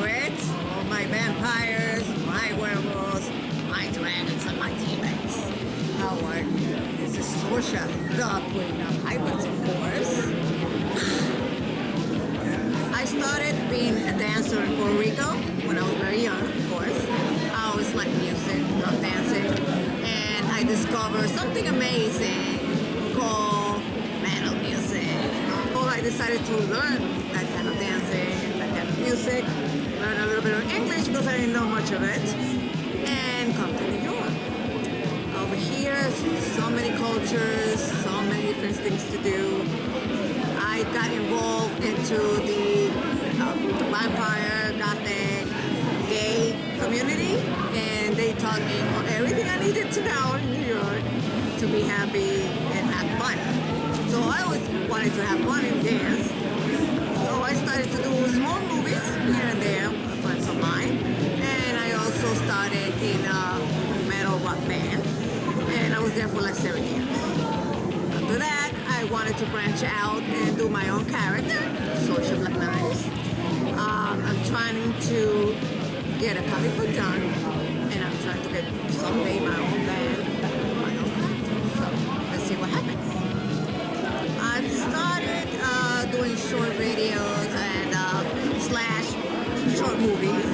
secrets, all my vampires, my werewolves, my dragons, and my demons. How are you? This is Sorsha, the queen of hybrids, of course. I started being a dancer in Puerto Rico when I was very young, of course. I always liked music, loved dancing, and I discovered something amazing called metal music. So I decided to learn that kind of dancing, that kind of music, learn a little bit of English because I didn't know much of it, and come to New York. Over here, so many cultures, so many different things to do. I got involved into the vampire, gothic, gay community, and they taught me everything I needed to know in New York to be happy and have fun. So I always wanted to have fun and dance. So I started to do small movies here and there with friends of mine, and I also started in a metal rock band, and I was there for like 7 years. After that, I wanted to branch out and do my own character, Sorsha Black Knives. I'm trying to get a comic book done, and I'm trying to get someday my own band, my own character. So let's see what happens. I've started doing short videos and slash short movies.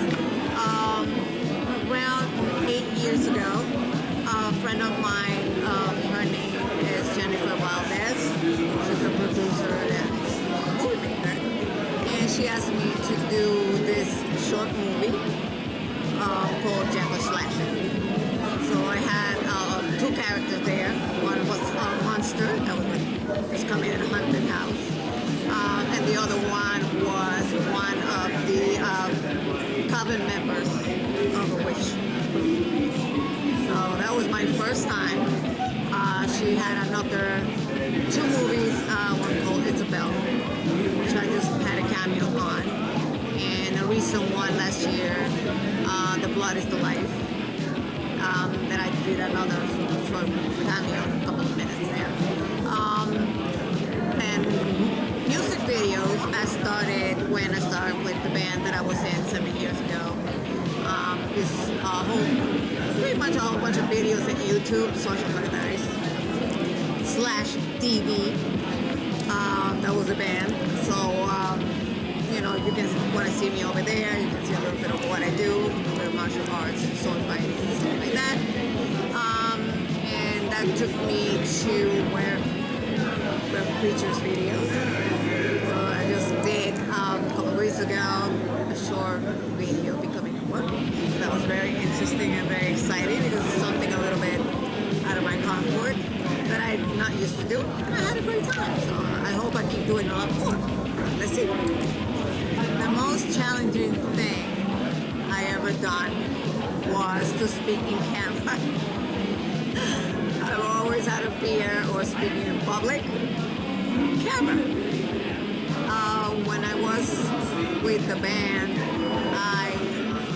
Around 8 years ago, a friend of mine, her name is Jennifer Valdez. She's a producer and a movie maker. And she asked me to do this short movie called Jackal Slasher. So I had 2 characters there. One was a monster that was coming in a haunted house. And the other one was one of the coven members of a witch. So that was my first time. She had another 2 movies, one called Isabel, which I just had a cameo on, and a recent one last year, The Blood is the Life, that I did another short cameo, a couple of minutes there. And music videos, I started when I started with the band that I was in 7 years ago. It's pretty much a whole bunch of videos at YouTube, Sorsha Black Knives /DB. That was a band. So, if you can want to see me over there, you can see a little bit of what I do, a little bit of martial arts and sword fighting and stuff like that. And that took me to where Creatures videos. So I just did a couple of weeks ago a short video becoming a work. So that was very interesting and very exciting because it's something a little bit out of my comfort that I'm not used to do, and I had a great time. So I hope I keep doing a lot more. Let's see. The most challenging thing I ever done was to speak in camera. I've always had a fear of speaking in public. Camera. When I was with the band, I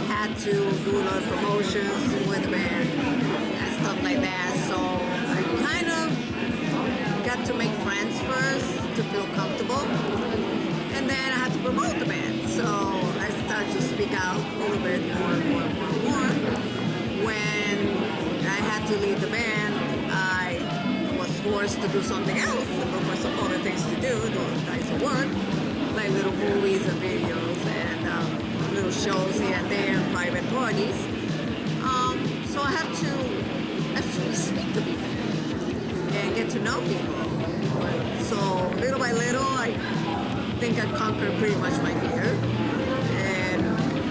had to do a lot of promotions with the band and stuff like that. So I kind of got to make friends first to feel comfortable, and then I had to promote the band. So I started to speak out a little bit more. When I had to leave the band, I was forced to do something else and look for some other things to do, those kinds of work, like little movies and videos and little shows here and there, and private parties. So I had to actually speak to people and get to know people. So little by little, I think I conquered pretty much my fear, and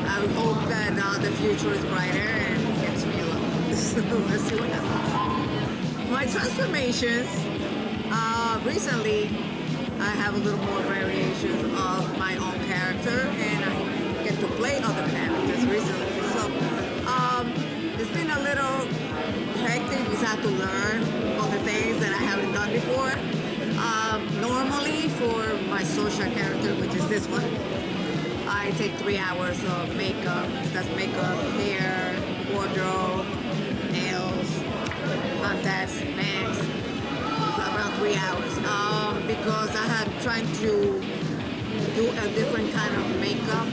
I hope that the future is brighter and gets me along. So let's see what happens. My transformations, recently I have a little more variations of my own character, and I get to play other characters recently. So it's been a little hectic because I have to learn all the things that I haven't done before. Normally for my Sorsha character, which is this one, I take 3 hours of makeup. That's makeup, hair, wardrobe, nails, contacts, bangs, around 3 hours. Because I had tried to do a different kind of makeup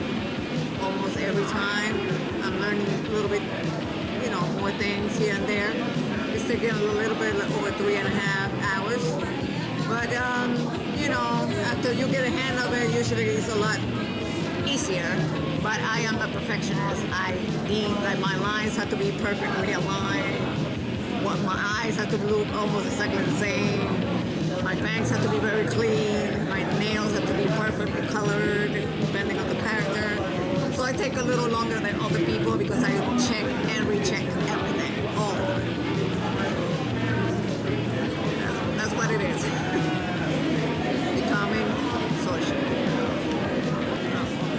almost time. I'm learning a little bit, more things here and there. It's taking a little bit over 3.5 hours. But, after you get a hand of it, usually it's a lot easier. But I am a perfectionist. I need, my lines have to be perfectly aligned. My eyes have to look almost exactly the same. My fangs have to be very clean. My nails have to be perfectly colored, depending on the character. So I take a little longer than other people because I check and recheck everything all the time. That's what it is. Becoming social.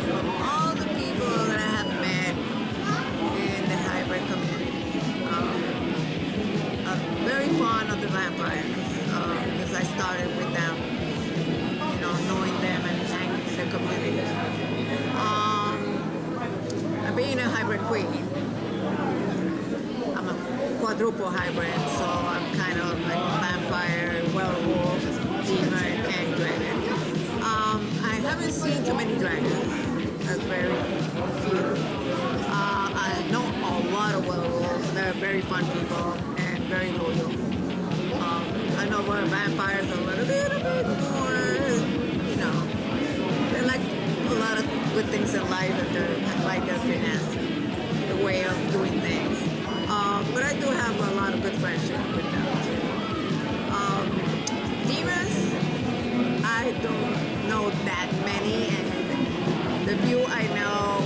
From all the people that I have met in the hybrid community, I'm very fond of the vampires because I started with them, knowing them and hanging in the community. Being a hybrid queen, I'm a quadruple hybrid, so I'm kind of like vampire, werewolf, demon, and dragon. I haven't seen too many dragons. That's very few. I know a lot of werewolves. They're very fun people and very loyal. I know where vampires are a little bit more, they like a lot of good things in life and they like their finesse, the way of doing things. But I do have a lot of good friendship with them too. Demons, I don't know that many, and the few I know,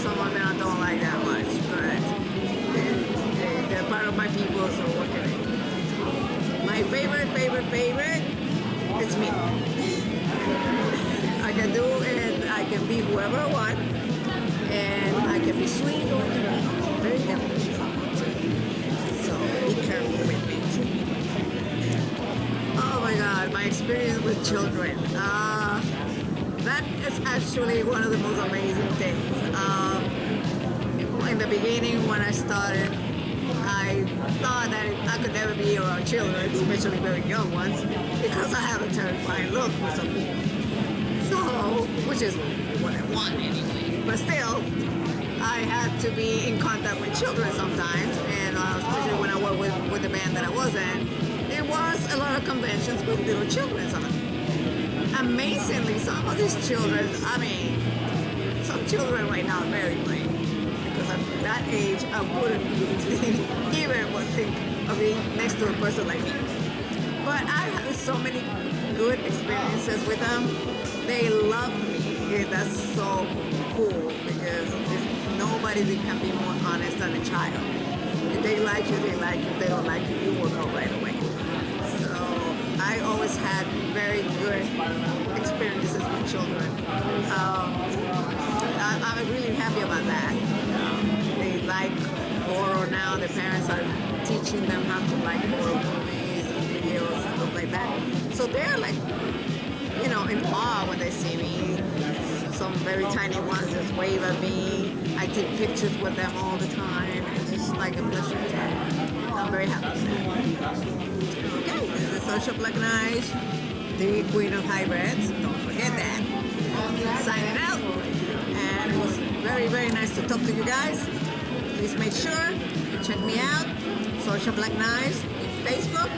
some of them I don't like that much, but they're part of my people, so what can I do? My favorite, it's me. I can do it, I can be whoever I want, and I can be sweet or I can be very devilish. So be careful with me too. Oh my God, my experience with children. That is actually one of the most amazing things. In the beginning when I started, I thought that I could never be around children, especially very young ones, because I have a terrifying look for some people. So, which is what I want anyway. But still, I had to be in contact with children sometimes, and especially when I worked with the band that I was in, there was a lot of conventions with little children on it. Amazingly, some of these children, some children right now are very lame. Because at that age, I wouldn't even think of being next to a person like me. But I had so many good experiences with them. They love me. And that's so cool because nobody can be more honest than a child. If they like you, they like you. If they don't like you, you will know right away. So I always had very good experiences with children. I'm really happy about that. They like horror now. Their parents are teaching them how to like horror movies and videos and stuff like that. So they're like, in awe when they see me. Some very tiny ones just wave at me. I take pictures with them all the time. It's just like a pleasure. I'm very happy with that. Okay, this is Social Black Knight, the Queen of Hybrids. Don't forget that. Signing out. And it was very, very nice to talk to you guys. Please make sure you check me out. Social Black Knives in Facebook,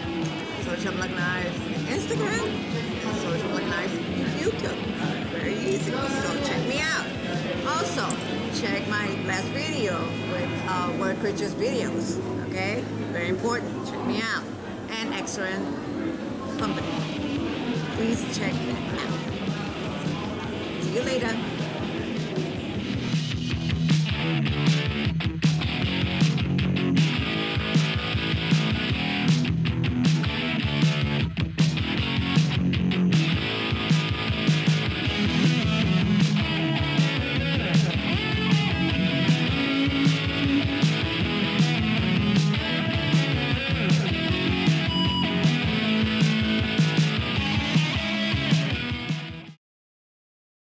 Social Black Knives in Instagram, and Social Black Knives in YouTube. Very easy, so check me out. Also, check my last video with Word Creatures videos, okay? Very important, check me out. And Excellent Company. Please check that out. See you later.